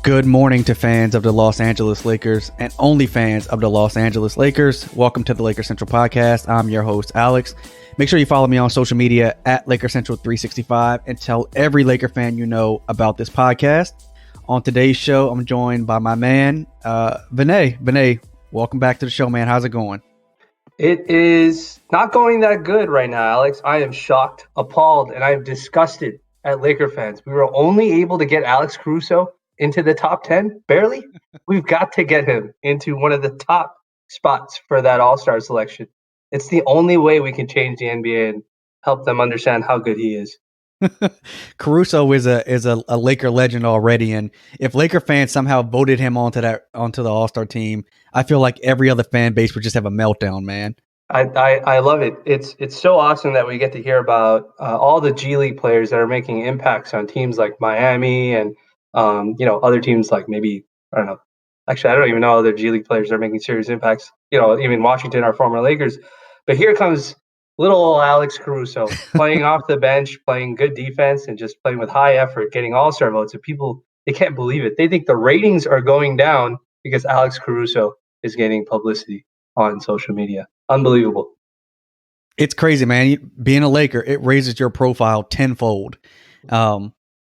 Good morning to fans of the Los Angeles Lakers and only fans of the Los Angeles Lakers. Welcome to the Lakers Central Podcast. I'm your host, Alex. Make sure you follow me on social media at Lakers Central 365 and tell every Laker fan you know about this podcast. On today's show, I'm joined by my man, Vinay. Vinay, welcome back to the show, man. How's it going? It is not going that good right now, Alex. I am shocked, appalled, and I am disgusted at Laker fans. We were only able to get Alex Caruso into the top 10, barely. We've got to get him into one of the top spots for that All-Star selection. It's the only way we can change the NBA and help them understand how good he is. Caruso is a Laker legend already, and if Laker fans somehow voted him onto the All-Star team, I feel like every other fan base would just have a meltdown, man. I love it. It's so awesome that we get to hear about all the G League players that are making impacts on teams like Miami and other teams like maybe, I don't know. Actually, I don't even know other G League players are making serious impacts. Even Washington, our former Lakers. But here comes little old Alex Caruso playing off the bench, playing good defense, and just playing with high effort, getting All-Star votes. And people, they can't believe it. They think the ratings are going down because Alex Caruso is getting publicity on social media. Unbelievable. It's crazy, man. Being a Laker, it raises your profile tenfold.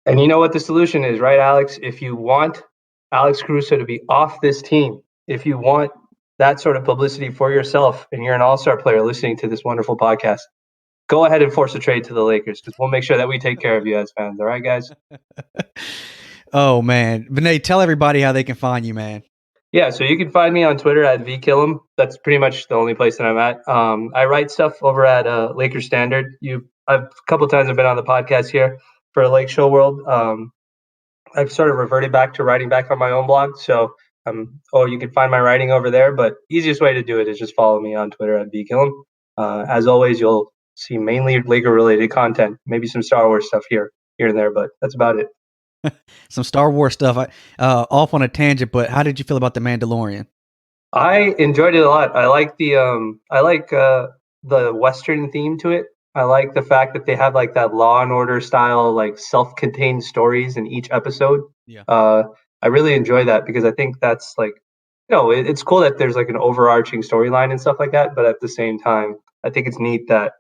And you know what the solution is, right, Alex? If you want Alex Caruso to be off this team, if you want that sort of publicity for yourself and you're an all-star player listening to this wonderful podcast, go ahead and force a trade to the Lakers because we'll make sure that we take care of you as fans. All right, guys? Oh, man. Vinay, tell everybody how they can find you, man. Yeah, so you can find me on Twitter at VKillum. That's pretty much the only place that I'm at. I write stuff over at Lakers Standard. A couple times I've been on the podcast here for Lake Show World. I've sort of reverted back to writing back on my own blog. So you can find my writing over there. But easiest way to do it is just follow me on Twitter at VKillum. As always, you'll see mainly Laker-related content, maybe some Star Wars stuff here and there, but that's about it. Some Star Wars stuff. Off on a tangent, but how did you feel about The Mandalorian? I enjoyed it a lot. I like the Western theme to it. I like the fact that they have like that Law and Order style, like self-contained stories in each episode. Yeah. I really enjoy that because I think that's like, it's cool that there's like an overarching storyline and stuff like that. But at the same time, I think it's neat that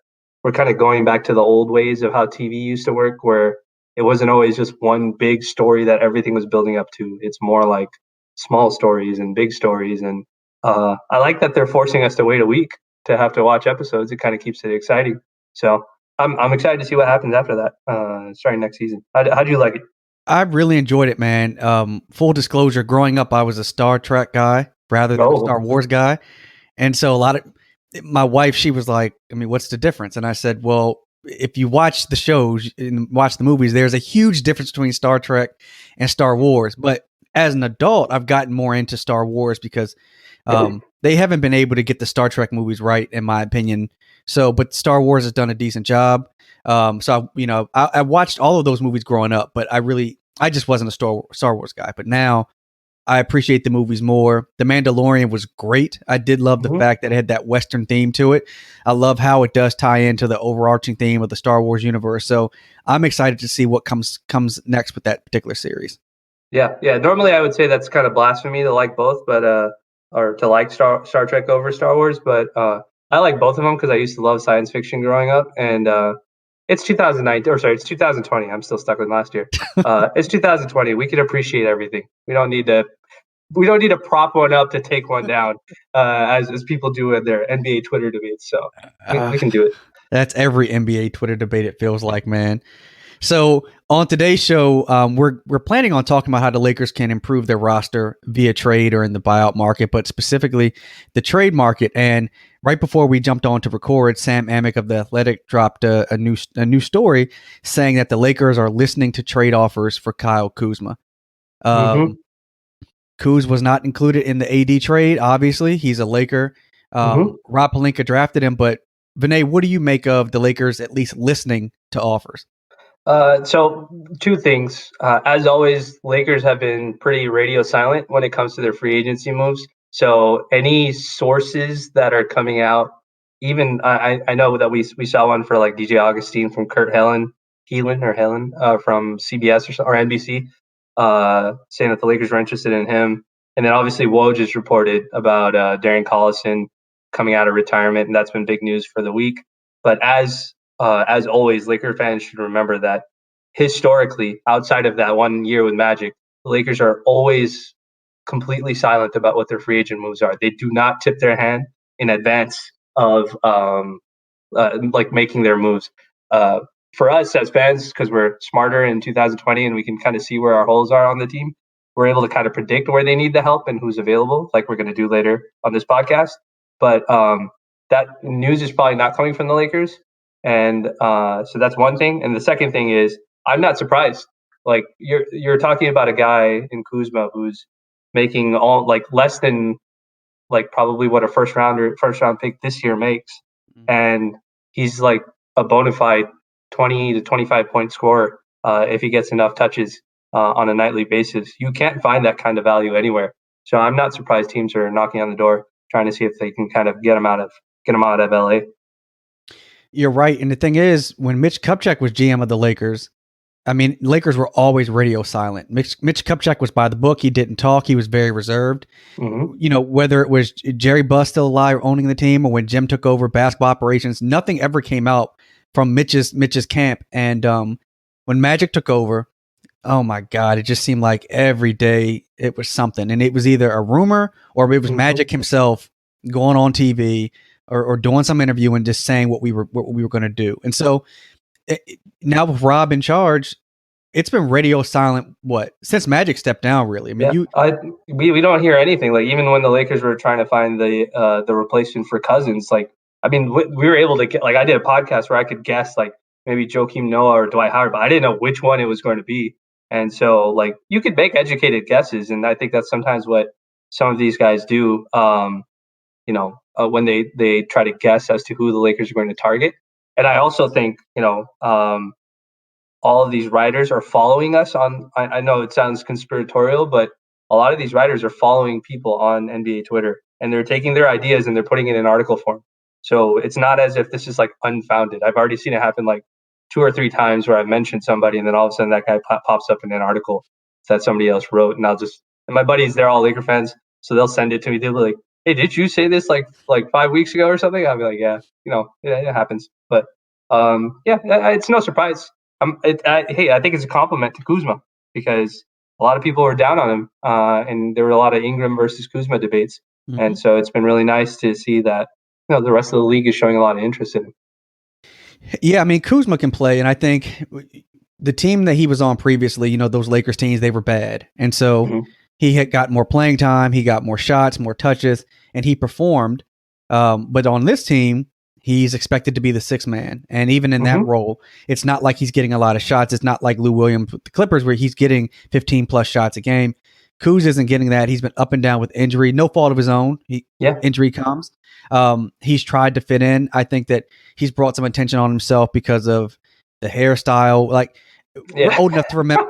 we're kind of going back to the old ways of how TV used to work, where it wasn't always just one big story that everything was building up to. It's more like small stories and big stories. And I like that they're forcing us to wait a week to have to watch episodes. It kind of keeps it exciting. So I'm excited to see what happens after that, starting next season. How'd you like it? I really enjoyed it, man. Full disclosure, growing up, I was a Star Trek guy rather than a Star Wars guy. And so my wife, she was like, I mean, what's the difference? And I said, well, if you watch the shows and watch the movies, there's a huge difference between Star Trek and Star Wars. But as an adult, I've gotten more into Star Wars because they haven't been able to get the Star Trek movies right, in my opinion. But Star Wars has done a decent job. I watched all of those movies growing up, but I just wasn't a Star Wars guy. But now I appreciate the movies more. The Mandalorian was great. I did love the fact that it had that Western theme to it. I love how it does tie into the overarching theme of the Star Wars universe. So I'm excited to see what comes next with that particular series. Yeah. Normally I would say that's kind of blasphemy to like both, but or to like Star Trek over Star Wars. But I like both of them because I used to love science fiction growing up. And it's 2019, or sorry, it's 2020. I'm still stuck with last year. It's 2020. We can appreciate everything. We don't need to prop one up to take one down, as people do in their NBA Twitter debates. So we can do it. That's every NBA Twitter debate, it feels like, man. So on today's show, we're planning on talking about how the Lakers can improve their roster via trade or in the buyout market, but specifically the trade market. And right before we jumped on to record, Sam Amick of The Athletic dropped a new story saying that the Lakers are listening to trade offers for Kyle Kuzma. Kuz was not included in the AD trade. Obviously, he's a Laker. Rob Pelinka drafted him, but Vinay, what do you make of the Lakers at least listening to offers? So two things. As always, Lakers have been pretty radio silent when it comes to their free agency moves. So any sources that are coming out, even I know that we saw one for like DJ Augustin from Kurt Helen from CBS or NBC. saying that the Lakers were interested in him. And then obviously Woj just reported about Darren Collison coming out of retirement, and that's been big news for the week. But as always, Laker fans should remember that historically, outside of that 1 year with Magic, the Lakers are always completely silent about what their free agent moves are. They do not tip their hand in advance of like making their moves. For us as fans, because we're smarter in 2020 and we can kind of see where our holes are on the team, we're able to kind of predict where they need the help and who's available, like we're going to do later on this podcast. But that news is probably not coming from the Lakers. And so that's one thing. And the second thing is, I'm not surprised. Like you're talking about a guy in Kuzma who's making all like less than like probably what a first round pick this year makes, and he's like a bona fide 20 to 25 point scorer if he gets enough touches on a nightly basis. You can't find that kind of value anywhere. So I'm not surprised teams are knocking on the door trying to see if they can kind of get him out of LA. You're right, and the thing is, when Mitch Kupchak was GM of the Lakers, I mean, Lakers were always radio silent. Mitch Kupchak was by the book. He didn't talk. He was very reserved. Mm-hmm. You know, whether it was Jerry Buss still alive owning the team or when Jim took over basketball operations, nothing ever came out from Mitch's camp. And when Magic took over, oh my God, it just seemed like every day it was something. And it was either a rumor or it was mm-hmm. Magic himself going on TV or doing some interview and just saying what we were going to do. And so now with Rob in charge, it's been radio silent. Since Magic stepped down, really? I mean, we don't hear anything. Like even when the Lakers were trying to find the replacement for Cousins, like I mean, we were able to get. Like I did a podcast where I could guess like maybe Joakim Noah or Dwight Howard, but I didn't know which one it was going to be. And so like you could make educated guesses, and I think that's sometimes what some of these guys do. When they try to guess as to who the Lakers are going to target. And I also think, all of these writers are following us on, I know it sounds conspiratorial, but a lot of these writers are following people on NBA Twitter, and they're taking their ideas and they're putting it in article form. So it's not as if this is like unfounded. I've already seen it happen like 2 or 3 times where I've mentioned somebody and then all of a sudden that guy pops up in an article that somebody else wrote. And and my buddies, they're all Laker fans, so they'll send it to me. They'll be like, hey, did you say this like 5 weeks ago or something? I'll be like, yeah, it happens. But it's no surprise. I think it's a compliment to Kuzma because a lot of people were down on him, and there were a lot of Ingram versus Kuzma debates, mm-hmm. and so it's been really nice to see that the rest of the league is showing a lot of interest in him. Yeah, I mean Kuzma can play, and I think the team that he was on previously, those Lakers teams, they were bad, and so mm-hmm. he had got more playing time, he got more shots, more touches, and he performed. But on this team, he's expected to be the 6th man. And even in mm-hmm. that role, it's not like he's getting a lot of shots. It's not like Lou Williams with the Clippers where he's getting 15 plus shots a game. Kuz isn't getting that. He's been up and down with injury, no fault of his own. Injury comes. He's tried to fit in. I think that he's brought some attention on himself because of the hairstyle. Like we're old enough to remember.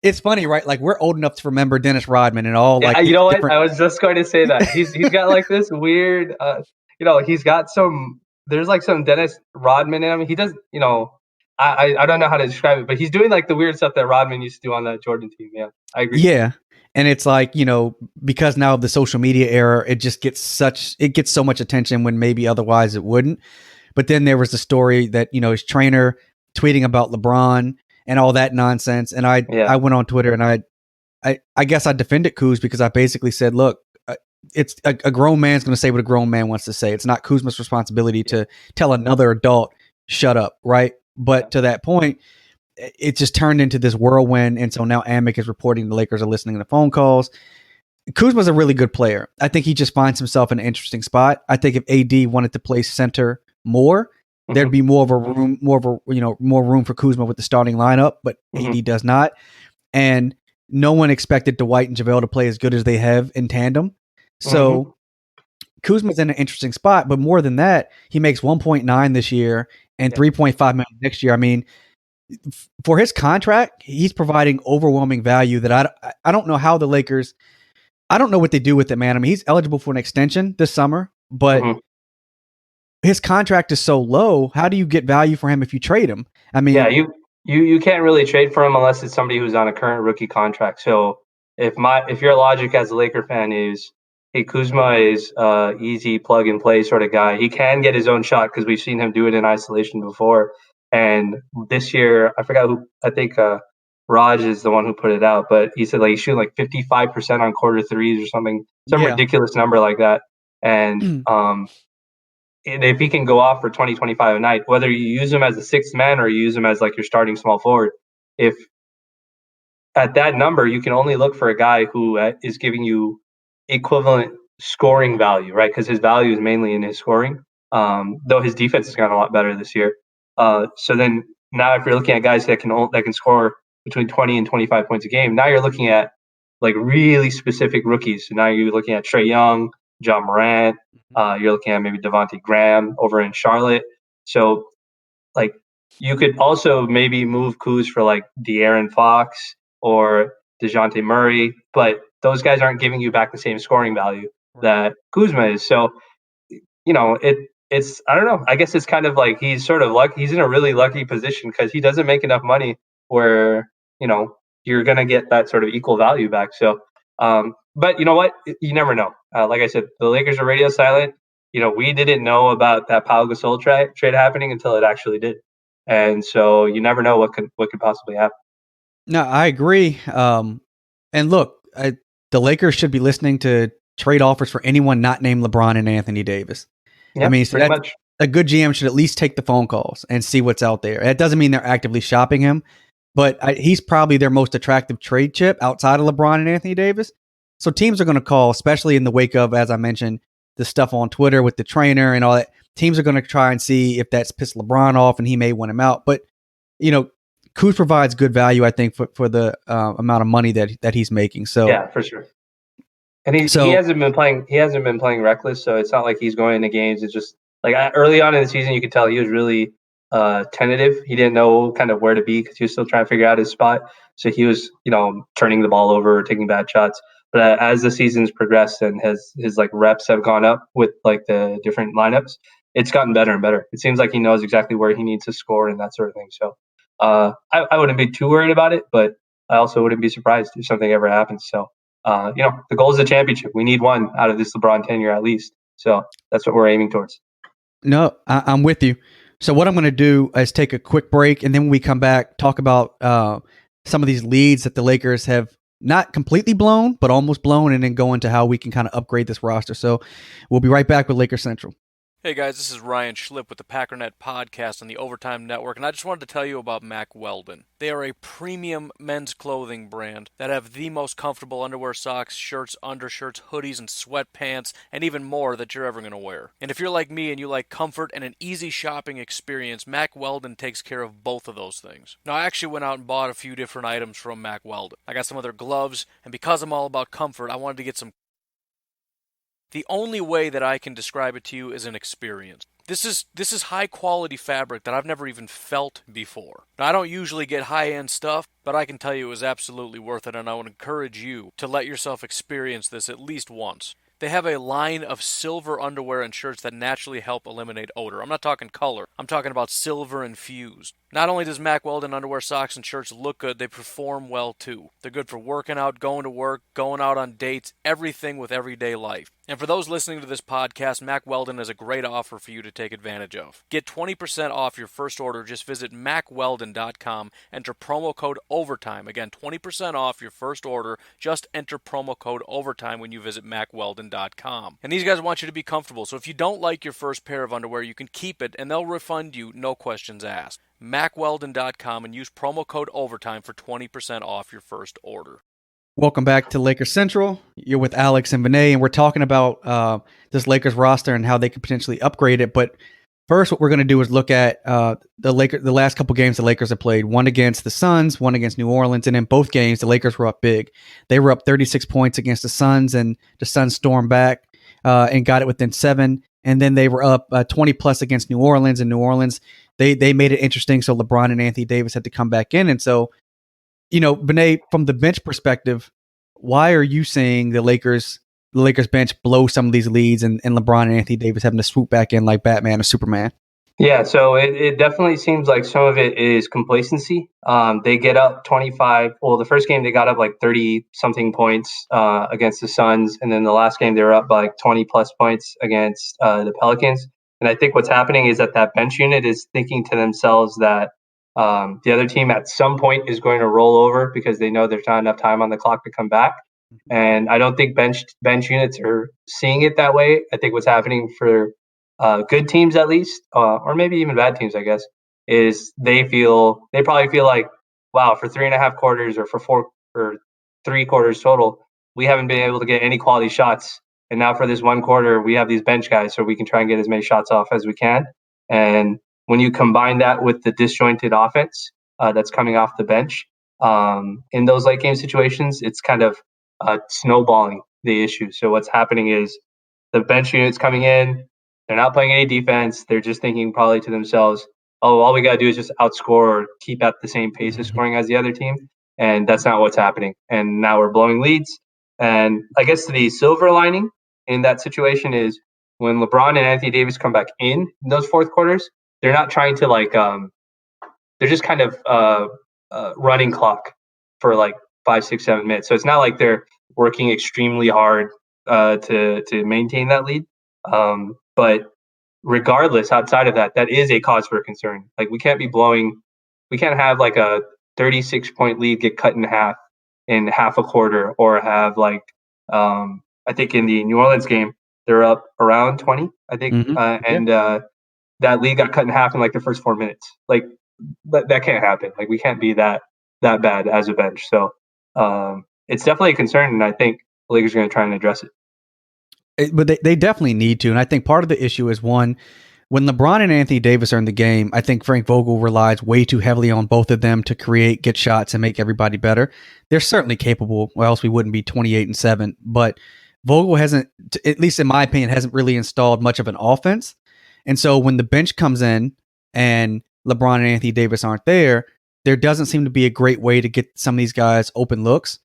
It's funny, right? Like we're old enough to remember Dennis Rodman and all. Like you know what? I was just going to say that he's got like this weird. He's got some. There's like some Dennis Rodman in him. He does, I don't know how to describe it, but he's doing like the weird stuff that Rodman used to do on that Jordan team. Yeah, I agree. Yeah. And it's like, because now of the social media era, it just gets so much attention when maybe otherwise it wouldn't. But then there was the story that, his trainer tweeting about LeBron and all that nonsense. And I went on Twitter and I guess I defended Kuz because I basically said, look, it's a grown man's going to say what a grown man wants to say. It's not Kuzma's responsibility to tell another adult, shut up. Right. But to that point, it just turned into this whirlwind. And so now Amick is reporting the Lakers are listening to phone calls. Kuzma's a really good player. I think he just finds himself in an interesting spot. I think if AD wanted to play center more, mm-hmm. there'd be more room for Kuzma with the starting lineup, but mm-hmm. AD does not. And no one expected Dwight and JaVale to play as good as they have in tandem. So mm-hmm. Kuzma's in an interesting spot, but more than that, he makes 1.9 this year and 3.5 million next year. I mean, for his contract, he's providing overwhelming value that I don't know how the Lakers, I don't know what they do with it, man. I mean, he's eligible for an extension this summer, but mm-hmm. his contract is so low. How do you get value for him if you trade him? I mean, you can't really trade for him unless it's somebody who's on a current rookie contract. So if your logic as a Laker fan is, hey, Kuzma is easy plug and play sort of guy. He can get his own shot because we've seen him do it in isolation before. And this year, I forgot who. I think Raj is the one who put it out, but he said like he's shooting like 55% on quarter threes or something, some ridiculous number like that. And and if he can go off for 20, 25 a night, whether you use him as a sixth man or you use him as like your starting small forward, if at that number, you can only look for a guy who is giving you equivalent scoring value, right? Because his value is mainly in his scoring, though his defense has gotten a lot better this year. So then now if you're looking at guys that can score between 20 and 25 points a game, now you're looking at like really specific rookies. So now you're looking at Trae Young, John Morant. You're looking at maybe Devontae Graham over in Charlotte. So like you could also maybe move Kuz for like De'Aaron Fox or DeJounte Murray, but those guys aren't giving you back the same scoring value that Kuzma is. So, it's I don't know. I guess it's kind of like he's sort of lucky. He's in a really lucky position because he doesn't make enough money where, you're going to get that sort of equal value back. So, but you know what? You never know. Like I said, the Lakers are radio silent. We didn't know about that Pau Gasol trade happening until it actually did. And so you never know what could possibly happen. No, I agree. And look, the Lakers should be listening to trade offers for anyone not named LeBron and Anthony Davis. Yeah, I mean, so that's much. A good GM should at least take the phone calls and see what's out there. It doesn't mean they're actively shopping him, but he's probably their most attractive trade chip outside of LeBron and Anthony Davis. So teams are going to call, especially in the wake of, as I mentioned, the stuff on Twitter with the trainer and all that. Teams are going to try and see if that's pissed LeBron off and he may want him out. But, Kuz provides good value, I think, for the amount of money that he's making. So yeah, for sure. And he hasn't been playing. He hasn't been playing reckless, so it's not like he's going into games. It's just like early on in the season, you could tell he was really tentative. He didn't know kind of where to be because he was still trying to figure out his spot. So he was, turning the ball over, taking bad shots. But as the season's progressed and his like reps have gone up with like the different lineups, it's gotten better and better. It seems like he knows exactly where he needs to score and that sort of thing. So I wouldn't be too worried about it, but I also wouldn't be surprised if something ever happens. So, the goal is a championship. We need one out of this LeBron tenure at least. So that's what we're aiming towards. No, I'm with you. So what I'm going to do is take a quick break, and then when we come back, talk about some of these leads that the Lakers have not completely blown, but almost blown, and then go into how we can kind of upgrade this roster. So we'll be right back with Lakers Central. Hey guys, this is Ryan Schlipp with the Packernet Podcast on the Overtime Network, and I just wanted to tell you about Mack Weldon. They are a premium men's clothing brand that have the most comfortable underwear, socks, shirts, undershirts, hoodies, and sweatpants, and even more that you're ever going to wear. And if you're like me and you like comfort and an easy shopping experience, Mack Weldon takes care of both of those things. Now, I actually went out and bought a few different items from Mack Weldon. I got some of their gloves, and because I'm all about comfort, I wanted to get some. The only way that I can describe it to you is an experience. This is high quality fabric that I've never even felt before. Now, I don't usually get high-end stuff, but I can tell you it was absolutely worth it, and I would encourage you to let yourself experience this at least once. They have a line of silver underwear and shirts that naturally help eliminate odor. I'm not talking color. I'm talking about silver infused. Not only does Mack Weldon underwear, socks, and shirts look good, they perform well too. They're good for working out, going to work, going out on dates, everything with everyday life. And for those listening to this podcast, Mack Weldon is a great offer for you to take advantage of. Get 20% off your first order. Just visit MackWeldon.com, enter promo code OVERTIME. Again, 20% off your first order. Just enter promo code OVERTIME when you visit MackWeldon.com. And these guys want you to be comfortable, so if you don't like your first pair of underwear, you can keep it, and they'll refund you, no questions asked. MackWeldon.com and use promo code OVERTIME for 20% off your first order. Welcome back to Lakers Central. You're with Alex and Vinay, and we're talking about this Lakers roster and how they could potentially upgrade it. But first, what we're going to do is look at the last couple games the Lakers have played. One against the Suns, one against New Orleans, and in both games, the Lakers were up big. They were up 36 points against the Suns, and the Suns stormed back and got it within 7. And then they were up 20 plus against New Orleans, and New Orleans they made it interesting. So LeBron and Anthony Davis had to come back in, and so. Vinay, from the bench perspective, why are you saying the Lakers bench blow some of these leads and LeBron and Anthony Davis having to swoop back in like Batman or Superman? Yeah, so it definitely seems like some of it is complacency. They get up 25. Well, the first game they got up like 30 something points against the Suns, and then the last game they were up by like 20 plus points against the Pelicans. And I think what's happening is that bench unit is thinking to themselves that the other team at some point is going to roll over because they know there's not enough time on the clock to come back. And I don't think bench units are seeing it that way. I think what's happening for good teams at least, or maybe even bad teams, I guess, is they probably feel like, wow, for 3.5 quarters or for 3 quarters total, we haven't been able to get any quality shots. And now for this 1 quarter, we have these bench guys, so we can try and get as many shots off as we can. And when you combine that with the disjointed offense that's coming off the bench in those late game situations, it's kind of snowballing the issue. So what's happening is the bench units coming in, they're not playing any defense. They're just thinking probably to themselves, oh, all we got to do is just outscore or keep at the same pace of scoring as the other team. And that's not what's happening. And now we're blowing leads. And I guess the silver lining in that situation is when LeBron and Anthony Davis come back in those fourth quarters, they're not trying to they're just kind of running clock for like 5, 6, 7 minutes. So it's not like they're working extremely hard to maintain that lead. But regardless, outside of that, that is a cause for concern. Like we can't have like a 36-point lead get cut in half a quarter, or have like I think in the New Orleans game they're up around 20, I think, and that lead got cut in half in like the first 4 minutes. Like that can't happen. Like we can't be that bad as a bench. So it's definitely a concern, and I think the Lakers are going to try and address it. But they definitely need to. And I think part of the issue is, one, when LeBron and Anthony Davis are in the game, I think Frank Vogel relies way too heavily on both of them to create, get shots, and make everybody better. They're certainly capable, or else we wouldn't be 28-7. But Vogel hasn't, at least in my opinion, hasn't really installed much of an offense. And so when the bench comes in and LeBron and Anthony Davis aren't there doesn't seem to be a great way to get some of these guys open looks.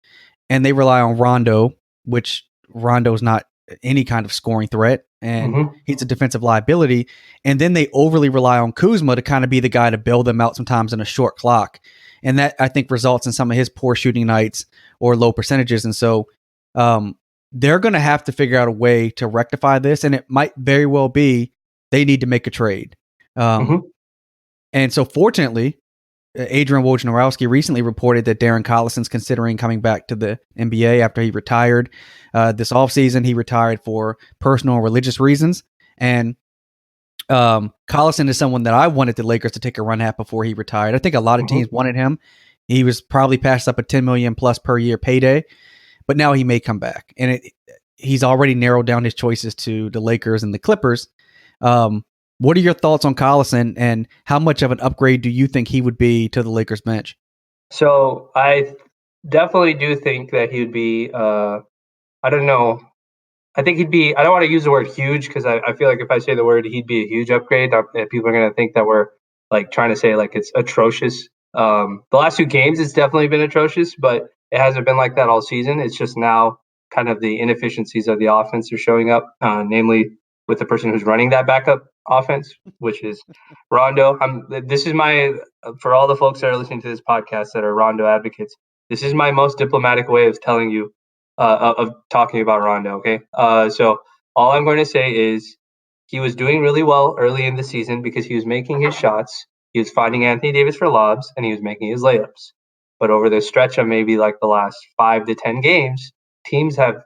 And they rely on Rondo, which Rondo's not any kind of scoring threat, and he's a defensive liability. And then they overly rely on Kuzma to kind of be the guy to bail them out sometimes in a short clock. And that, I think, results in some of his poor shooting nights or low percentages. And so they're going to have to figure out a way to rectify this. And it might very well be they need to make a trade. And so fortunately, Adrian Wojnarowski recently reported that Darren Collison's considering coming back to the NBA after he retired this offseason. He retired for personal and religious reasons. And Collison is someone that I wanted the Lakers to take a run at before he retired. I think a lot of teams wanted him. He was probably passed up a $10 million plus per year payday, but now he may come back. And he's already narrowed down his choices to the Lakers and the Clippers. What are your thoughts on Collison, and how much of an upgrade do you think he would be to the Lakers bench? So I definitely do think that he would be, I don't know. I think he'd be, I don't want to use the word huge because I feel like if I say the word, he'd be a huge upgrade. People are going to think that we're like trying to say like it's atrocious. The last 2 games, it's definitely been atrocious, but it hasn't been like that all season. It's just now kind of the inefficiencies of the offense are showing up, namely with the person who's running that backup offense, which is Rondo. This is for all the folks that are listening to this podcast that are Rondo advocates, this is my most diplomatic way of telling you, of talking about Rondo. Okay. So all I'm going to say is he was doing really well early in the season because he was making his shots. He was finding Anthony Davis for lobs, and he was making his layups. But over the stretch of maybe like the last 5 to 10 games, teams have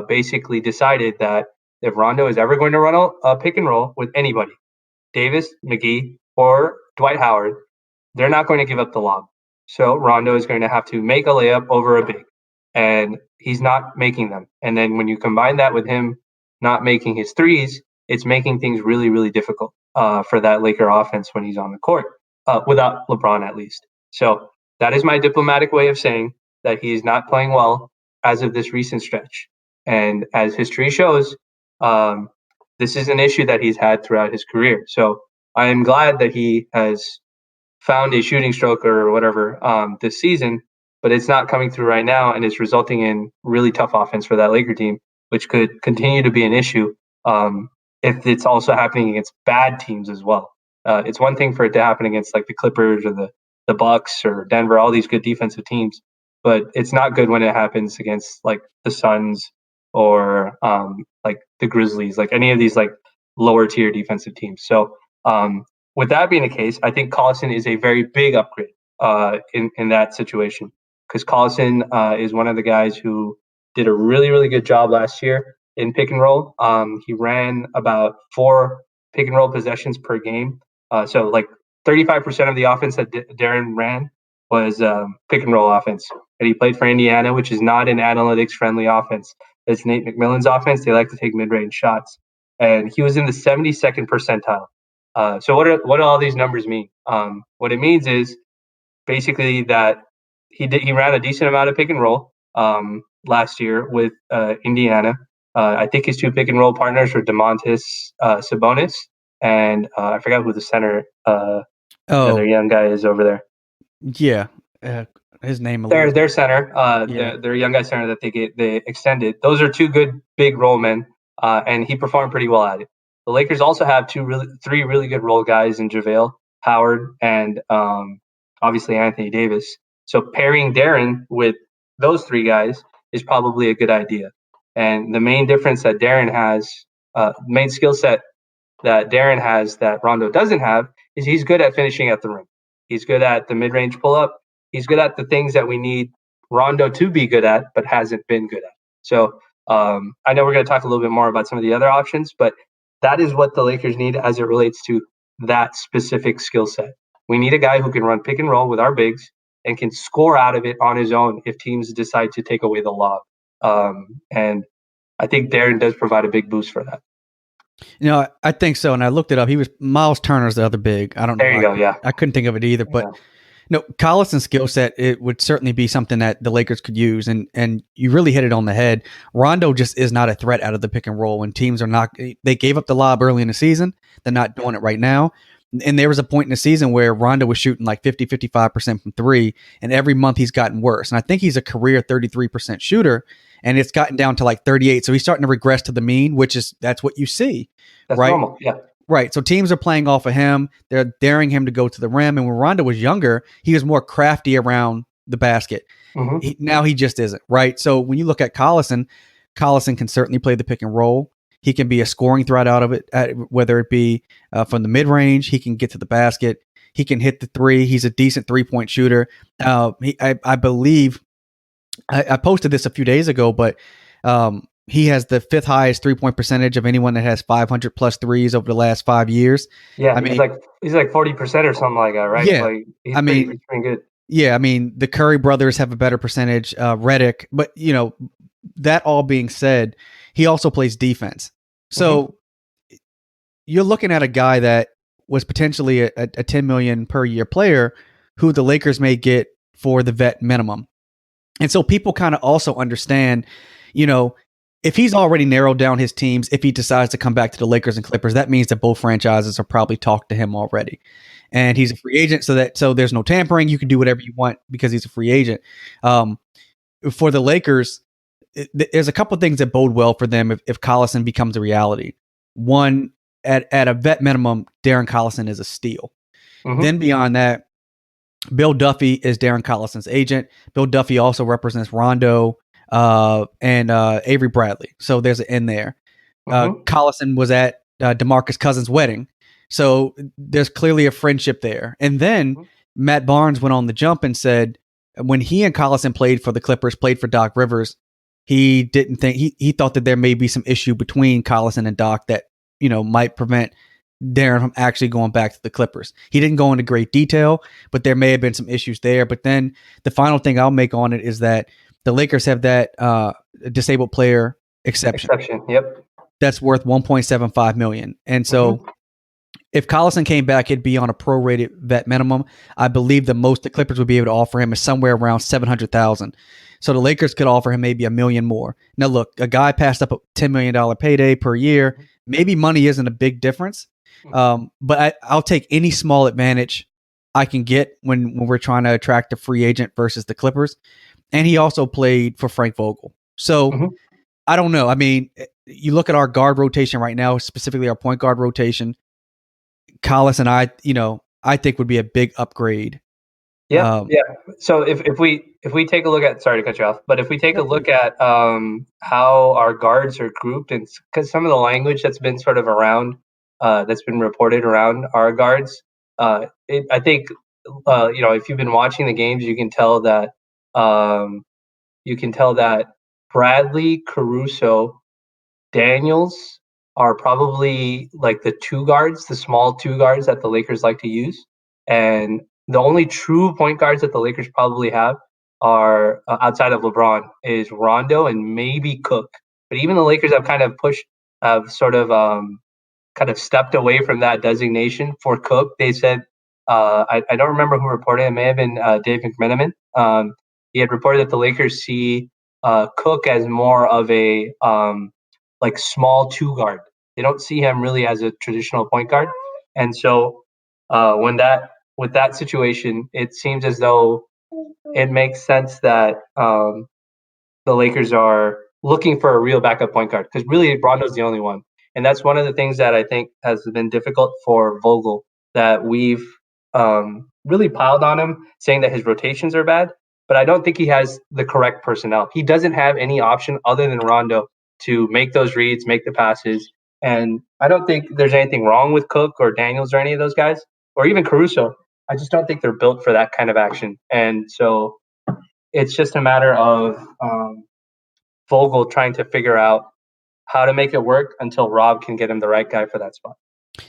basically decided that if Rondo is ever going to run a pick and roll with anybody, Davis, McGee, or Dwight Howard, they're not going to give up the lob. So Rondo is going to have to make a layup over a big, and he's not making them. And then when you combine that with him not making his threes, it's making things really, really difficult for that Laker offense when he's on the court, without LeBron at least. So that is my diplomatic way of saying that he is not playing well as of this recent stretch. And as history shows, this is an issue that he's had throughout his career. So I am glad that he has found a shooting stroke or whatever this season, but it's not coming through right now, and it's resulting in really tough offense for that Laker team, which could continue to be an issue if it's also happening against bad teams as well. It's one thing for it to happen against like the Clippers or the Bucks or Denver, all these good defensive teams, but it's not good when it happens against like the Suns or like the Grizzlies, like any of these like lower tier defensive teams. So with that being the case, I think Collison is a very big upgrade in that situation, because Collison is one of the guys who did a really, really good job last year in pick and roll. He ran about 4 pick and roll possessions per game. So like 35% of the offense that Darren ran was pick and roll offense. And he played for Indiana, which is not an analytics friendly offense. It's Nate McMillan's offense. They like to take mid range shots. And he was in the 72nd percentile. So what do all these numbers mean? What it means is basically that he ran a decent amount of pick and roll last year with Indiana. I think his 2 pick and roll partners were DeMontis Sabonis and I forgot who the center other young guy is over there. Yeah, his name. Their center, yeah. their young guy center that they extended. Those are 2 good big role men, and he performed pretty well at it. The Lakers also have 3 really good role guys in JaVale, Howard, and obviously Anthony Davis. So pairing Darren with those 3 guys is probably a good idea. And the main difference that Darren has, main skill set that Darren has that Rondo doesn't have, is he's good at finishing at the rim. He's good at the mid-range pull-up. He's good at the things that we need Rondo to be good at, but hasn't been good at. So I know we're going to talk a little bit more about some of the other options, but that is what the Lakers need as it relates to that specific skill set. We need a guy who can run pick and roll with our bigs and can score out of it on his own if teams decide to take away the lob. And I think Darren does provide a big boost for that. You know, I think so. And I looked it up. He was Miles Turner's the other big. I don't know. There you go. Yeah. I couldn't think of it either. But no, Collison's skill set, it would certainly be something that the Lakers could use. And you really hit it on the head. Rondo just is not a threat out of the pick and roll when teams are not. They gave up the lob early in the season. They're not doing it right now. And there was a point in the season where Rondo was shooting like 50, 55% from 3. And every month he's gotten worse. And I think he's a career 33% shooter. And it's gotten down to like 38. So he's starting to regress to the mean, that's what you see. That's right? Normal. Yeah. Right. So teams are playing off of him. They're daring him to go to the rim. And when Rondo was younger, he was more crafty around the basket. Mm-hmm. Now he just isn't. Right. So when you look at Collison can certainly play the pick and roll. He can be a scoring threat out of it, whether it be from the mid range. He can get to the basket. He can hit the 3. He's a decent 3-point shooter. I believe I posted this a few days ago, but he has the 5th highest 3-point percentage of anyone that has 500 plus threes over the last 5 years. Yeah, he's like 40% or something like that, right? Yeah, like he's pretty good. Yeah, I mean the Curry brothers have a better percentage. Redick, but you know, that all being said, he also plays defense. So you're looking at a guy that was potentially a $10 million per year player who the Lakers may get for the vet minimum. And so people kind of also understand, you know, if he's already narrowed down his teams, if he decides to come back to the Lakers and Clippers, that means that both franchises are probably talked to him already. And he's a free agent, so there's no tampering. You can do whatever you want because he's a free agent. For the Lakers, there's a couple of things that bode well for them if Collison becomes a reality. One, at a vet minimum, Darren Collison is a steal. Then beyond that, Bill Duffy is Darren Collison's agent. Bill Duffy also represents Rondo and Avery Bradley. So there's an in there. Collison was at DeMarcus Cousins' wedding. So there's clearly a friendship there. And then Matt Barnes went on the jump and said when he and Collison played for the Clippers, played for Doc Rivers, he didn't think he thought that there may be some issue between Collison and Doc that, you know, might prevent Darren from actually going back to the Clippers. He didn't go into great detail, but there may have been some issues there. But then the final thing I'll make on it is that the Lakers have that disabled player exception. Yep. That's worth $1.75 million. And so if Collison came back, it'd be on a prorated vet minimum. I believe the most the Clippers would be able to offer him is somewhere around $700,000. So the Lakers could offer him maybe $1 million more. Now, look, a guy passed up a $10 million payday per year. Maybe money isn't a big difference, but I'll take any small advantage I can get when we're trying to attract a free agent versus the Clippers. And he also played for Frank Vogel. So I don't know. I mean, you look at our guard rotation right now, specifically our point guard rotation. Collison, I think would be a big upgrade. Yeah. So if we take a look at, sorry to cut you off, but if we take a look at how our guards are grouped, and because some of the language that's been sort of around, that's been reported around our guards, I think if you've been watching the games, you can tell that Bradley, Caruso, Daniels are probably like the two guards, the small two guards that the Lakers like to use. And the only true point guards that the Lakers probably have are outside of LeBron is Rondo and maybe Cook. But even the Lakers have kind of stepped away from that designation for Cook. They said, I don't remember who reported, it may have been Dave McMenamin. He had reported that the Lakers see Cook as more of a like small two guard. They don't see him really as a traditional point guard. And so with that situation, it seems as though it makes sense that the Lakers are looking for a real backup point guard, because really Rondo's the only one. And that's one of the things that I think has been difficult for Vogel, that we've really piled on him, saying that his rotations are bad. But I don't think he has the correct personnel. He doesn't have any option other than Rondo to make those reads, make the passes. And I don't think there's anything wrong with Cook or Daniels or any of those guys, or even Caruso. I just don't think they're built for that kind of action. And so it's just a matter of Vogel trying to figure out how to make it work until Rob can get him the right guy for that spot.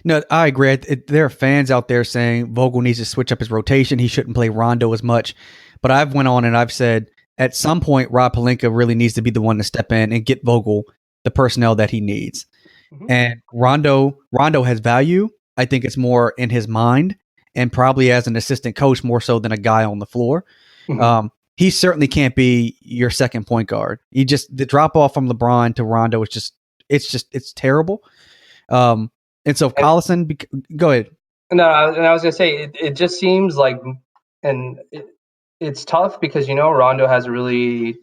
No, I agree. There are fans out there saying Vogel needs to switch up his rotation. He shouldn't play Rondo as much. But I've went on and I've said at some point Rob Pelinka really needs to be the one to step in and get Vogel the personnel that he needs. Mm-hmm. And Rondo has value. I think it's more in his mind and probably as an assistant coach more so than a guy on the floor. Mm-hmm. He certainly can't be your second point guard. The drop off from LeBron to Rondo is it's terrible. And so Collison, go ahead. No, and I was gonna say it just seems like, and it's tough because Rondo has a really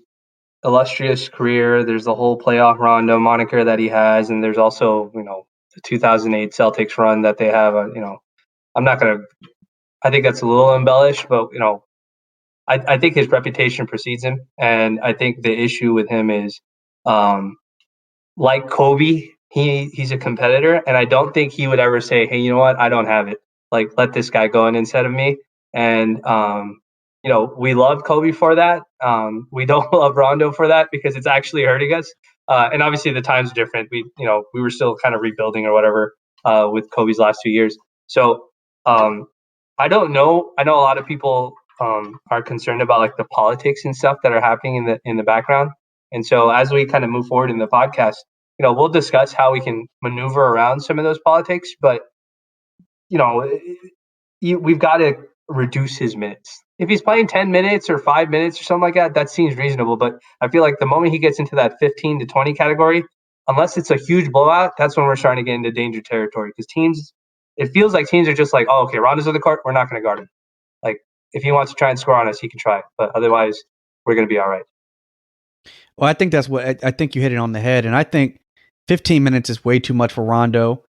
illustrious career. There's the whole playoff Rondo moniker that he has, and there's also the 2008 Celtics run that they have. I think that's a little embellished, but I think his reputation precedes him, and I think the issue with him is, like Kobe, he's a competitor, and I don't think he would ever say, "Hey, you know what? I don't have it. Like, let this guy go in instead of me." And we love Kobe for that. We don't love Rondo for that because it's actually hurting us. And obviously, the times are different. We were still kind of rebuilding or whatever with Kobe's last 2 years. So I don't know. I know a lot of people are concerned about like the politics and stuff that are happening in the background. And so as we kind of move forward in the podcast, we'll discuss how we can maneuver around some of those politics. But we've got to reduce his minutes. If he's playing 10 minutes or 5 minutes or something like that, that seems reasonable. But I feel like the moment he gets into that 15 to 20 category, unless it's a huge blowout, that's when we're starting to get into danger territory. Because it feels like teams are just like, oh, okay, Rondo's on the court, we're not going to guard him. Like, if he wants to try and score on us, he can try. But otherwise, we're going to be all right. Well, I think I think you hit it on the head. And I think 15 minutes is way too much for Rondo.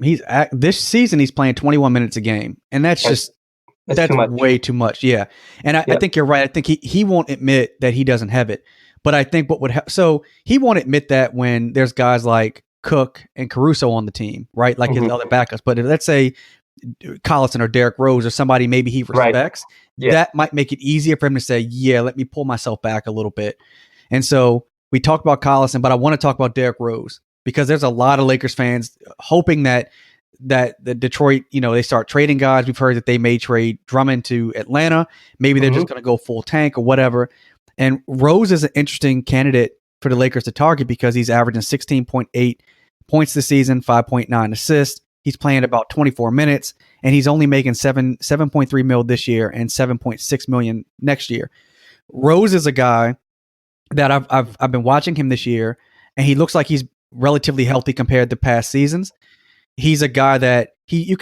This season he's playing 21 minutes a game, and that's way too much. Yeah, and I think you're right. I think he won't admit that he doesn't have it, but I think so he won't admit that when there's guys like Cook and Caruso on the team, right? Like his other backups. But if, let's say Collison or Derrick Rose or somebody maybe he respects, that might make it easier for him to say, "Yeah, let me pull myself back a little bit." And so we talked about Collison, but I want to talk about Derrick Rose, because there's a lot of Lakers fans hoping that the Detroit, they start trading guys. We've heard that they may trade Drummond to Atlanta. Maybe they're just going to go full tank or whatever. And Rose is an interesting candidate for the Lakers to target because he's averaging 16.8 points this season, 5.9 assists. He's playing about 24 minutes, and he's only making 7.3 mil this year and 7.6 million next year. Rose is a guy that I've been watching him this year, and he looks like he's relatively healthy compared to past seasons. He's a guy that he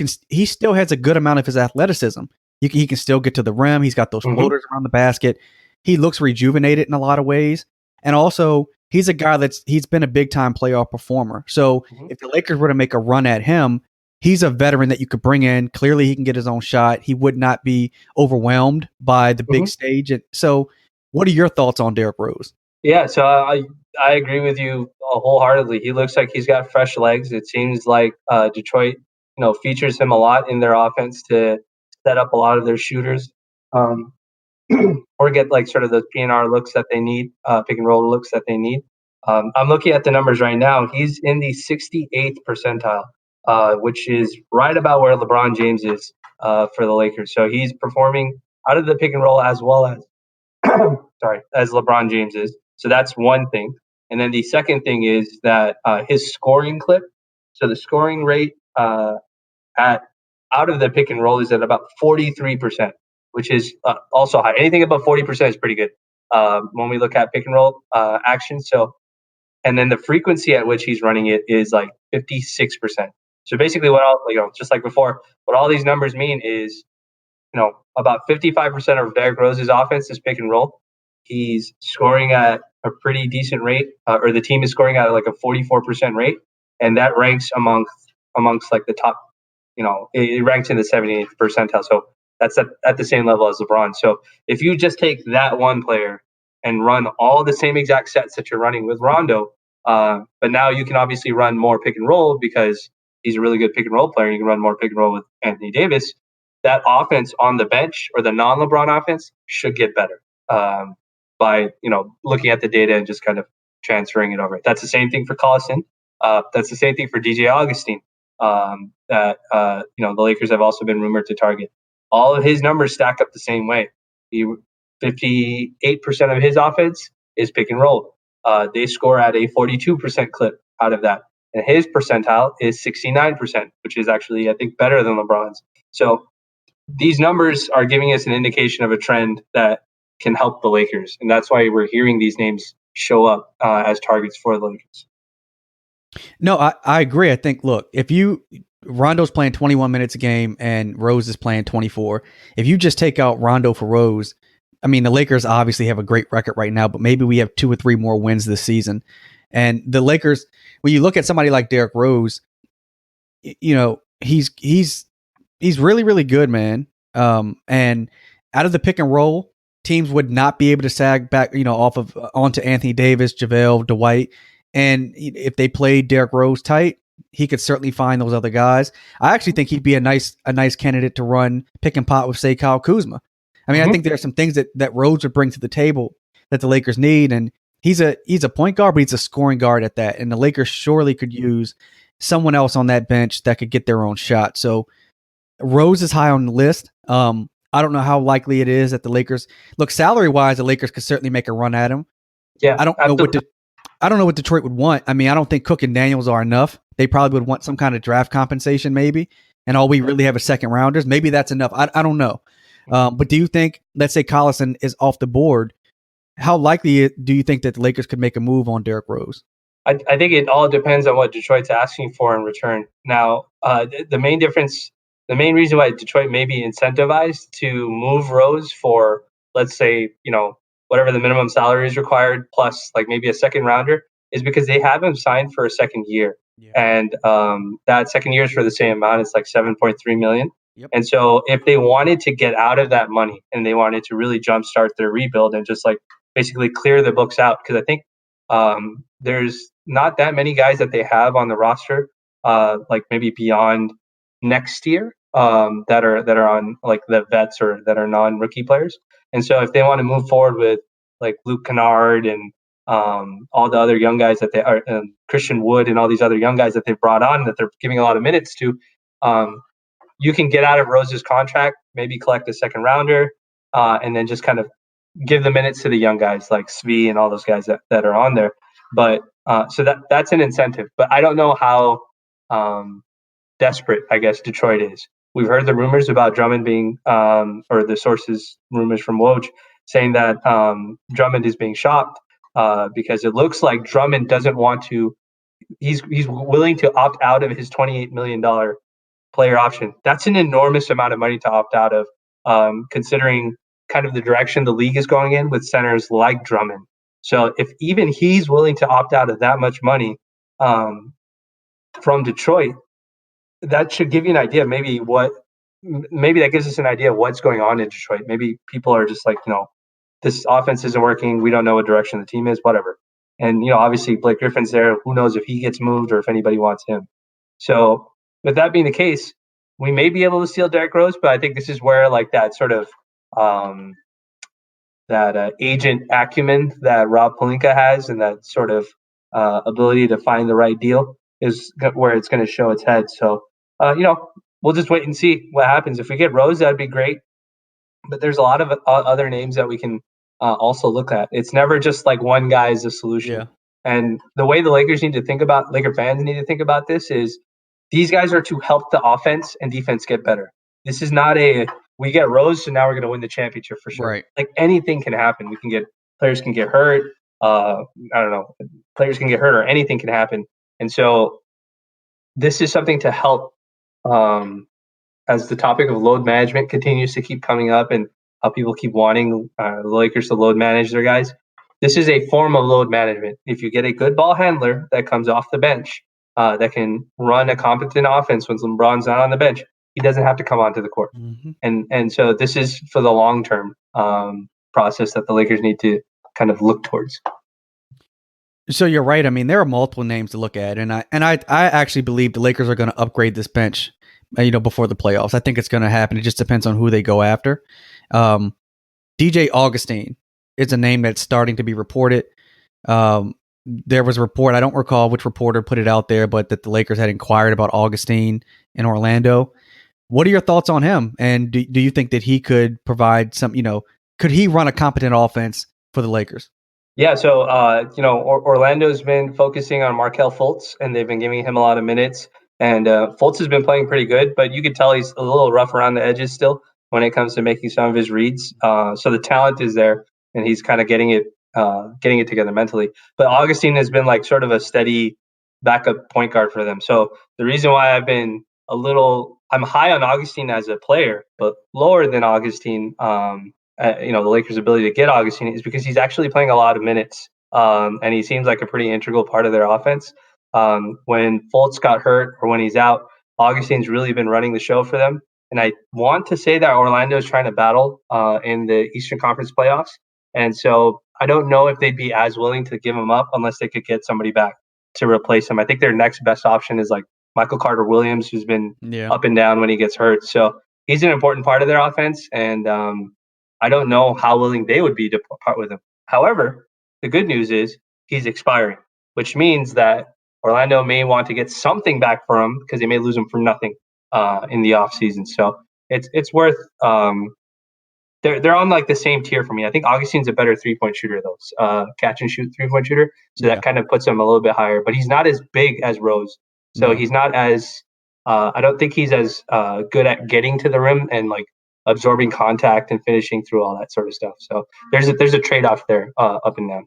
still has a good amount of his athleticism. He can still get to the rim. He's got those floaters around the basket. He looks rejuvenated in a lot of ways. And also, he's a guy he's been a big time playoff performer. So if the Lakers were to make a run at him, he's a veteran that you could bring in. Clearly, he can get his own shot. He would not be overwhelmed by the big stage. And so, what are your thoughts on Derrick Rose? Yeah, so I agree with you wholeheartedly. He looks like he's got fresh legs. It seems like Detroit, features him a lot in their offense to set up a lot of their shooters, or get like sort of those PNR looks that they need, pick and roll looks that they need. I'm looking at the numbers right now. He's in the 68th percentile, which is right about where LeBron James is for the Lakers. So he's performing out of the pick and roll as well as as LeBron James is. So that's one thing. And then the second thing is that his scoring clip. So the scoring rate at out of the pick and roll is at about 43%, which is also high. Anything above 40% is pretty good when we look at pick and roll action. So, and then the frequency at which he's running it is like 56%. So basically, just like before, what all these numbers mean is, about 55% of Derrick Rose's offense is pick and roll. He's scoring at a pretty decent rate, or the team is scoring at like a 44% rate, and that ranks amongst like the top. It ranks in the 78th percentile. So that's at the same level as LeBron. So if you just take that one player and run all the same exact sets that you're running with Rondo, but now you can obviously run more pick and roll because he's a really good pick and roll player. You can run more pick and roll with Anthony Davis. That offense on the bench or the non-LeBron offense should get better by looking at the data and just kind of transferring it over. That's the same thing for Collison. That's the same thing for DJ Augustin. That the Lakers have also been rumored to target. All of his numbers stack up the same way. 58% of his offense is pick and roll. They score at a 42% clip out of that, and his percentile is 69%, which is actually, I think, better than LeBron's. So these numbers are giving us an indication of a trend that can help the Lakers, and that's why we're hearing these names show up as targets for the Lakers. No, I agree. I think, look, if Rondo's playing 21 minutes a game and Rose is playing 24, if you just take out Rondo for Rose, I mean, the Lakers obviously have a great record right now, but maybe we have 2 or 3 more wins this season. And the Lakers, when you look at somebody like Derrick Rose, he's really, really good, man. And out of the pick and roll, teams would not be able to sag back, onto Anthony Davis, JaVale, Dwight. And if they played Derrick Rose tight, he could certainly find those other guys. I actually think he'd be a nice candidate to run pick and pot with, say, Kyle Kuzma. I mean, I think there are some things that Rose would bring to the table that the Lakers need, and he's a point guard, but he's a scoring guard at that. And the Lakers surely could use someone else on that bench that could get their own shot. So Rose is high on the list. I don't know how likely it is that the Lakers look salary-wise. The Lakers could certainly make a run at him. Yeah, I don't know what Detroit would want. I mean, I don't think Cook and Daniels are enough. They probably would want some kind of draft compensation, maybe. And all we really have is second rounders. Maybe that's enough. I don't know. But do you think, let's say Collison is off the board, how likely do you think that the Lakers could make a move on Derrick Rose? I think it all depends on what Detroit's asking for in return. Now, the main reason why Detroit may be incentivized to move Rose for, let's say, whatever the minimum salary is required, plus like maybe a second rounder, is because they have him signed for a second year. Yeah. And that second year is for the same amount. It's like $7.3 million. Yep. And so if they wanted to get out of that money and they wanted to really jumpstart their rebuild and just like basically clear the books out, because I think there's not that many guys that they have on the roster, like maybe beyond next year, that are on like the vets or that are non-rookie players. And so if they want to move forward with like Luke Kennard and all the other young guys that they are, Christian Wood and all these other young guys that they've brought on that they're giving a lot of minutes to, you can get out of Rose's contract, maybe collect a second rounder, and then just kind of give the minutes to the young guys like Svi and all those guys that are on there. But so that's an incentive. But I don't know how desperate, I guess, Detroit is. We've heard the rumors about Drummond being, or the sources, rumors from Woj, saying that Drummond is being shopped because it looks like Drummond doesn't want to. He's willing to opt out of his $28 million player option. That's an enormous amount of money to opt out of, considering kind of the direction the league is going in with centers like Drummond. So if even he's willing to opt out of that much money from Detroit, that should give you an idea. Maybe that gives us an idea of what's going on in Detroit. Maybe people are just like, this offense isn't working. We don't know what direction the team is, whatever. And, obviously Blake Griffin's there. Who knows if he gets moved or if anybody wants him. So with that being the case, we may be able to steal Derrick Rose, but I think this is where like that sort of that agent acumen that Rob Pelinka has and that sort of ability to find the right deal is where it's going to show its head. So, we'll just wait and see what happens. If we get Rose, that'd be great. But there's a lot of other names that we can also look at. It's never just like one guy is the solution. Yeah. And the way the Laker fans need to think about this is these guys are to help the offense and defense get better. This is not we get Rose, so now we're going to win the championship for sure. Right. Like anything can happen. Players can get hurt. I don't know. Players can get hurt or anything can happen. And so this is something to help as the topic of load management continues to keep coming up and how people keep wanting the Lakers to load manage their guys. This is a form of load management. If you get a good ball handler that comes off the bench, that can run a competent offense when LeBron's not on the bench, he doesn't have to come onto the court. Mm-hmm. And so this is for the long-term process that the Lakers need to kind of look towards. So you're right. I mean, there are multiple names to look at, and I actually believe the Lakers are going to upgrade this bench, before the playoffs. I think it's going to happen. It just depends on who they go after. DJ Augustin is a name that's starting to be reported. There was a report, I don't recall which reporter put it out there, but that the Lakers had inquired about Augustin in Orlando. What are your thoughts on him? And do you think that he could provide some, could he run a competent offense for the Lakers? Yeah, so, Orlando's been focusing on Markelle Fultz, and they've been giving him a lot of minutes. And Fultz has been playing pretty good, but you could tell he's a little rough around the edges still when it comes to making some of his reads. So the talent is there, and he's kind of getting it together mentally. But Augustin has been like sort of a steady backup point guard for them. So the reason why I'm high on Augustin as a player, but lower than Augustin, the Lakers' ability to get Augustin is because he's actually playing a lot of minutes, and he seems like a pretty integral part of their offense. When Fultz got hurt or when he's out, Augustin's really been running the show for them. And I want to say that Orlando is trying to battle in the Eastern Conference playoffs. And so I don't know if they'd be as willing to give him up unless they could get somebody back to replace him. I think their next best option is like Michael Carter-Williams, who's been up and down when he gets hurt. So he's an important part of their offense. And I don't know how willing they would be to part with him. However, the good news is he's expiring, which means that Orlando may want to get something back for him because they may lose him for nothing in the offseason. So it's worth they're on like the same tier for me. I think Augustin's a better 3-point shooter though, catch and shoot 3-point shooter. So that kind of puts him a little bit higher, but he's not as big as Rose. So he's not as I don't think he's as good at getting to the rim and like absorbing contact and finishing through all that sort of stuff. So there's a trade-off there up and down.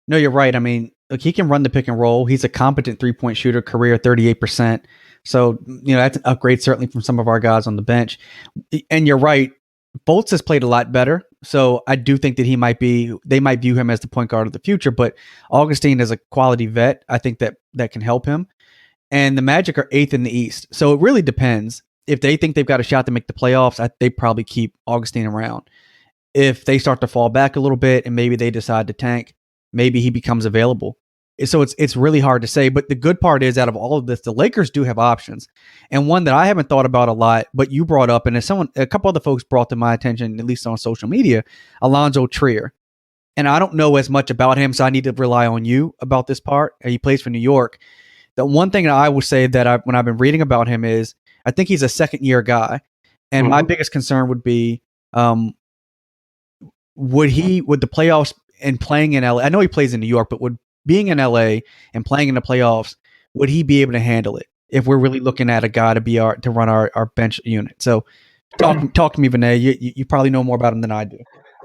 No, you're right. I mean, look, he can run the pick and roll. He's a competent 3-point shooter, career 38%. So, that's an upgrade certainly from some of our guys on the bench. And you're right. Fultz has played a lot better. So I do think that they might view him as the point guard of the future, but Augustin is a quality vet. I think that can help him. And the Magic are 8th in the East. So it really depends. If they think they've got a shot to make the playoffs, they probably keep Augustin around. If they start to fall back a little bit and maybe they decide to tank, maybe he becomes available. So it's really hard to say. But the good part is, out of all of this, the Lakers do have options. And one that I haven't thought about a lot, but you brought up, and as a couple other folks brought to my attention, at least on social media, Allonzo Trier. And I don't know as much about him, so I need to rely on you about this part. He plays for New York. The one thing that I will say that when I've been reading about him is, I think he's a second-year guy. And my biggest concern would be, would the playoffs and playing in LA, I know he plays in New York, but being in LA and playing in the playoffs, would he be able to handle it if we're really looking at a guy to run our bench unit? So talk to me, Vinay. You probably know more about him than I do.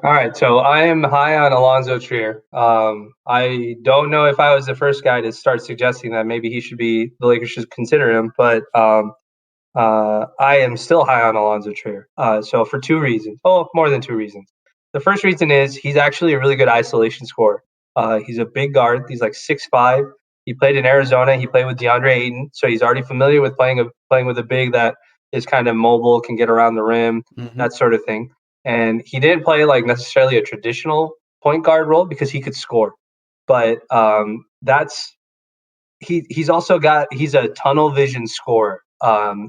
All right, so I am high on Allonzo Trier. I don't know if I was the first guy to start suggesting that maybe the Lakers should consider him, but I am still high on Allonzo Trier. So for two reasons, more than two reasons. The first reason is he's actually a really good isolation scorer. He's a big guard. He's like 6'5", He played in Arizona. He played with DeAndre Ayton, so he's already familiar with playing with a big that is kind of mobile, can get around the rim, that sort of thing. And he didn't play like necessarily a traditional point guard role because he could score, but he's also he's a tunnel vision scorer,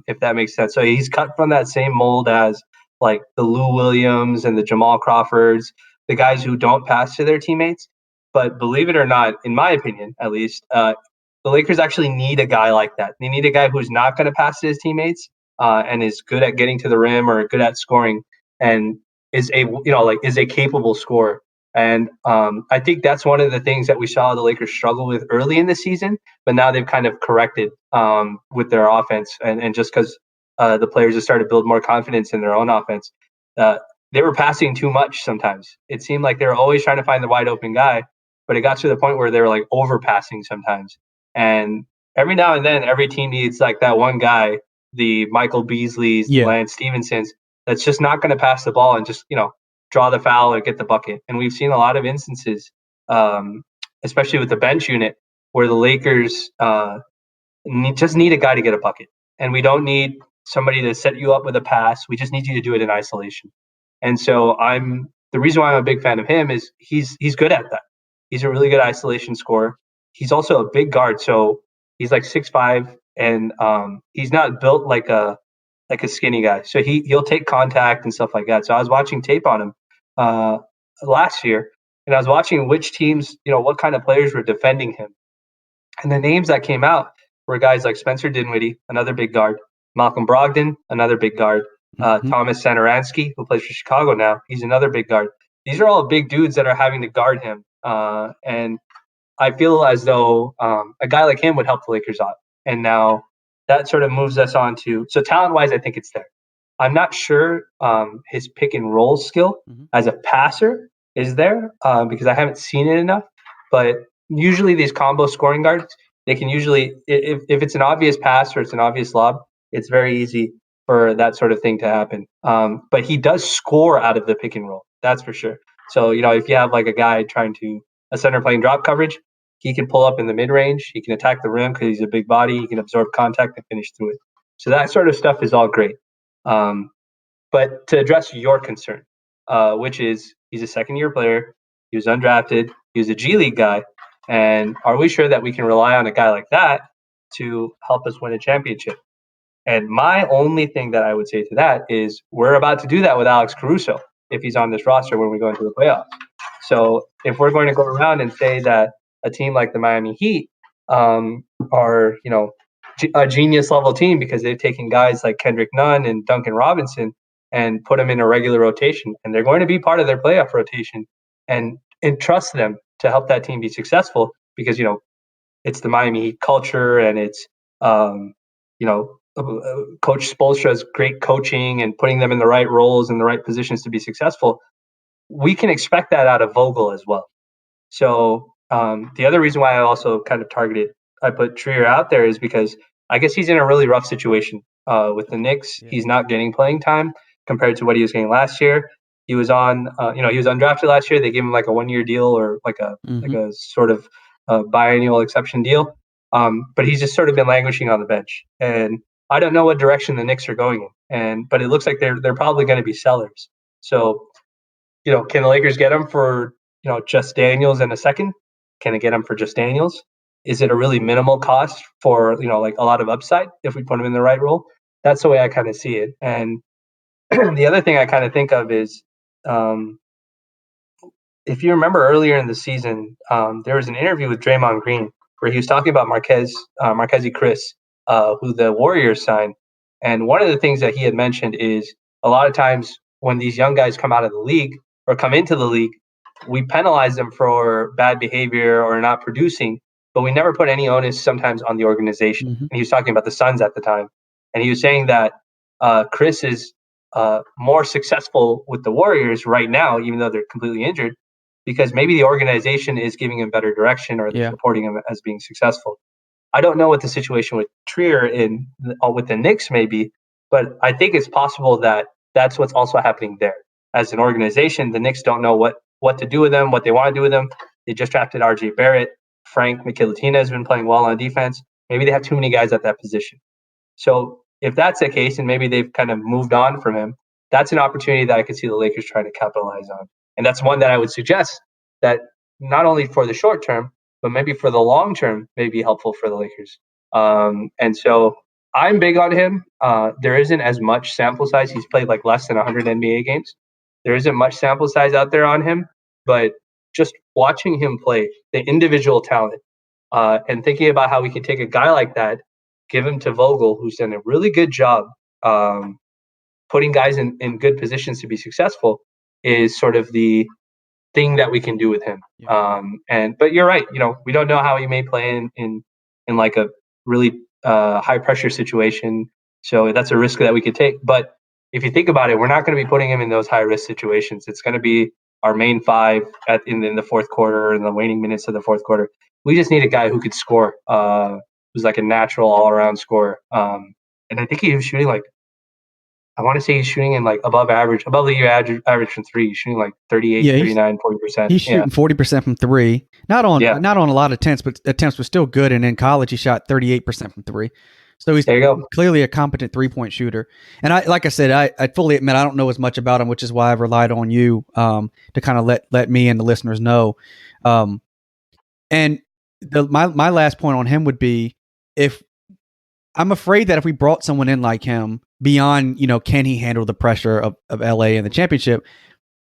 if that makes sense. So he's cut from that same mold as like the Lou Williams and the Jamal Crawfords, the guys who don't pass to their teammates. But believe it or not, in my opinion, at least, the Lakers actually need a guy like that. They need a guy who's not going to pass to his teammates and is good at getting to the rim or good at scoring and is a capable scorer. And I think that's one of the things that we saw the Lakers struggle with early in the season, but now they've kind of corrected with their offense. And just because the players have started to build more confidence in their own offense, they were passing too much sometimes. It seemed like they were always trying to find the wide open guy, but it got to the point where they were like overpassing sometimes. And every now and then, every team needs like that one guy, the Michael Beasleys, Lance Stevensons, that's just not going to pass the ball and just, draw the foul or get the bucket. And we've seen a lot of instances, especially with the bench unit, where the Lakers just need a guy to get a bucket. And we don't need somebody to set you up with a pass. We just need you to do it in isolation. And so the reason why I'm a big fan of him is he's good at that. He's a really good isolation scorer. He's also a big guard. So he's like 6'5", and he's not built like a skinny guy. So he'll take contact and stuff like that. So I was watching tape on him last year, and I was watching which teams, what kind of players were defending him. And the names that came out were guys like Spencer Dinwiddie, another big guard, Malcolm Brogdon, another big guard, Thomas Satoransky, who plays for Chicago now. He's another big guard. These are all big dudes that are having to guard him. And I feel as though a guy like him would help the Lakers out. And now that sort of moves us on to, so talent-wise, I think it's there. I'm not sure his pick and roll skill as a passer is there because I haven't seen it enough. But usually these combo scoring guards, they can usually, if it's an obvious pass or it's an obvious lob, it's very easy for that sort of thing to happen. But he does score out of the pick and roll, that's for sure. So, if you have like a center playing drop coverage, he can pull up in the mid-range. He can attack the rim because he's a big body. He can absorb contact and finish through it. So that sort of stuff is all great. But to address your concern, which is he's a second-year player. He was undrafted. He was a G League guy. And are we sure that we can rely on a guy like that to help us win a championship? And my only thing that I would say to that is we're about to do that with Alex Caruso if he's on this roster when we go into the playoffs. So if we're going to go around and say that a team like the Miami Heat are, a genius level team because they've taken guys like Kendrick Nunn and Duncan Robinson and put them in a regular rotation, and they're going to be part of their playoff rotation, and entrust them to help that team be successful because, it's the Miami Heat culture and it's, Coach Spoelstra's great coaching and putting them in the right roles and the right positions to be successful. We can expect that out of Vogel as well. So the other reason why I also kind of I put Trier out there is because I guess he's in a really rough situation with the Knicks. Yeah. He's not getting playing time compared to what he was getting last year. He was he was undrafted last year. They gave him like a 1-year deal or like a sort of biannual exception deal. But he's just sort of been languishing on the bench. And I don't know what direction the Knicks are going in. But it looks like they're probably going to be sellers. So, can the Lakers get him for, just Daniels and a second? Can it get him for just Daniels? Is it a really minimal cost for, like a lot of upside if we put him in the right role? That's the way I kind of see it. And the other thing I kind of think of is, if you remember earlier in the season, there was an interview with Draymond Green where he was talking about Marquese Chris, who the Warriors signed. And one of the things that he had mentioned is a lot of times when these young guys come out of the league or come into the league, we penalize them for bad behavior or not producing, but we never put any onus sometimes on the organization. And he was talking about the Suns at the time. And he was saying that Chris is more successful with the Warriors right now, even though they're completely injured, because maybe the organization is giving him better direction or they're supporting him as being successful. I don't know what the situation with Trier with the Knicks may be, but I think it's possible that that's what's also happening there. As an organization, the Knicks don't know what to do with them, what they want to do with them. They just drafted RJ Barrett. Frank Ntilikina has been playing well on defense. Maybe they have too many guys at that position. So if that's the case, and maybe they've kind of moved on from him, that's an opportunity that I could see the Lakers trying to capitalize on. And that's one that I would suggest that not only for the short term, but maybe for the long term may be helpful for the Lakers. And so I'm big on him. There isn't as much sample size. He's played like less than 100 NBA games. There isn't much sample size out there on him, but just watching him play, the individual talent, and thinking about how we can take a guy like that, give him to Vogel, who's done a really good job putting guys in good positions to be successful, is sort of the thing that we can do with him. Yeah. But you're right. We don't know how he may play in like a really high pressure situation. So that's a risk that we could take. But if you think about it, we're not going to be putting him in those high risk situations. It's going to be our main five in the fourth quarter, in the waning minutes of the fourth quarter. We just need a guy who could score, who's like a natural all around scorer. And I think he was shooting like, I want to say he's shooting in like above the year average from three. He's shooting like 38, 39, 40%. He's shooting 40% from three. Not on a lot of attempts, but still good. And in college, he shot 38% from three. So he's clearly a competent 3-point shooter. And like I said, I fully admit I don't know as much about him, which is why I've relied on you to kind of let me and the listeners know. And my last point on him would be, if I'm afraid that if we brought someone in like him beyond, can he handle the pressure of LA and the championship?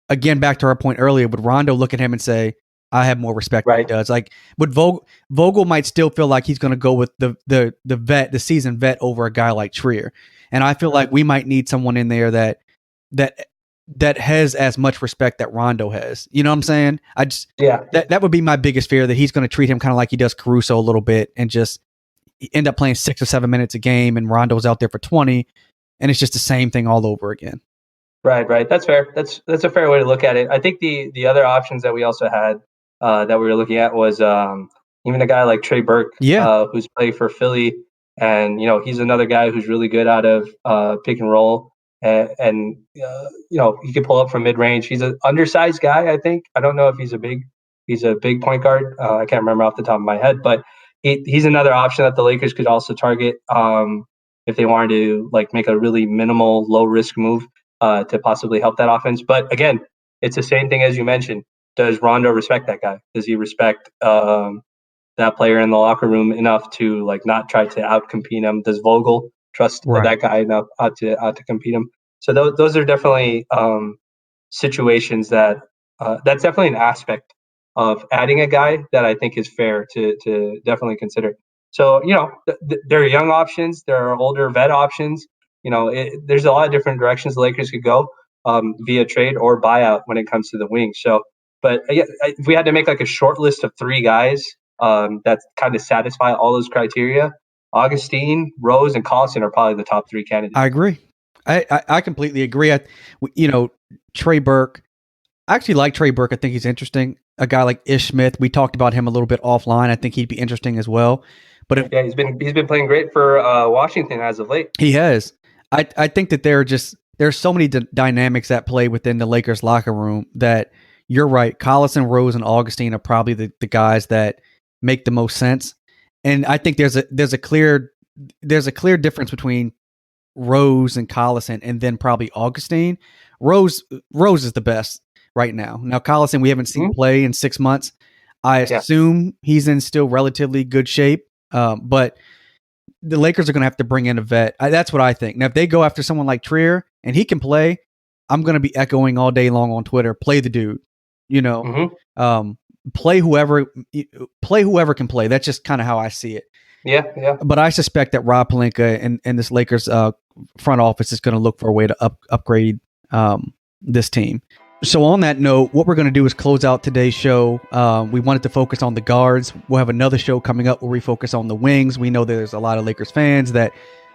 Again, back to our point earlier, would Rondo look at him and say, I have more respect than he does? Like, would Vogel might still feel like he's going to go with the seasoned vet over a guy like Trier. And I feel like we might need someone in there that has as much respect that Rondo has. You know what I'm saying? That would be my biggest fear, that he's going to treat him kind of like he does Caruso a little bit and just end up playing 6 or 7 minutes a game, and Rondo's out there for 20, and it's just the same thing all over again. Right. That's fair. That's a fair way to look at it. I think the other options that we also had that we were looking at was even a guy like Trey Burke, who's played for Philly, and he's another guy who's really good out of pick and roll, and he can pull up from mid range. He's an undersized guy, I think. I don't know if he's a big point guard. I can't remember off the top of my head, but he's another option that the Lakers could also target if they wanted to like make a really minimal, low risk move to possibly help that offense. But again, it's the same thing as you mentioned. Does Rondo respect that guy? Does he respect that player in the locker room enough to like not try to outcompete him? Does Vogel trust that guy enough to compete him? So those are definitely situations that that's definitely an aspect of adding a guy that I think is fair to definitely consider. So, there are young options. There are older vet options. There's a lot of different directions the Lakers could go via trade or buyout when it comes to the wings. So, but if we had to make like a short list of 3 guys that kind of satisfy all those criteria, Augustin, Rose, and Collison are probably the top 3 candidates. I agree. I completely agree. Trey Burke, I actually like Trey Burke. I think he's interesting. A guy like Ish Smith, we talked about him a little bit offline. I think he'd be interesting as well. But he's been playing great for Washington as of late. He has. I think that there's so many dynamics at play within the Lakers locker room that you're right. Collison, Rose, and Augustin are probably the guys that make the most sense. And I think there's a clear difference between Rose and Collison, and then probably Augustin. Rose is the best right now. Now Collison, we haven't seen play in 6 months. I assume he's in still relatively good shape. But the Lakers are going to have to bring in a vet. That's what I think. Now, if they go after someone like Trier and he can play, I'm going to be echoing all day long on Twitter, play the dude, play whoever can play. That's just kind of how I see it. Yeah. But I suspect that Rob Pelinka and this Lakers front office is going to look for a way to upgrade this team. So on that note, what we're going to do is close out today's show. We wanted to focus on the guards. We'll have another show coming up where we focus on the wings. We know there's a lot of Lakers fans that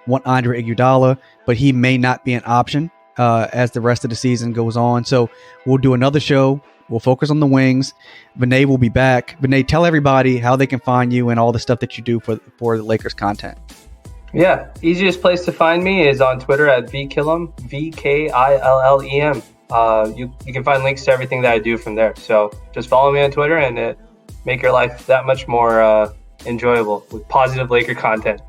want Andre Iguodala, but he may not be an option as the rest of the season goes on. So we'll do another show. We'll focus on the wings. Vinay will be back. Vinay, tell everybody how they can find you and all the stuff that you do for the Lakers content. Yeah, easiest place to find me is on Twitter at VKillem, VKILLEM. You can find links to everything that I do from there. So just follow me on Twitter, and make your life that much more enjoyable with positive Laker content.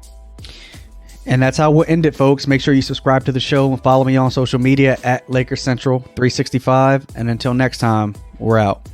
And that's how we'll end it, folks. Make sure you subscribe to the show and follow me on social media at Lakers Central 365. And until next time, we're out.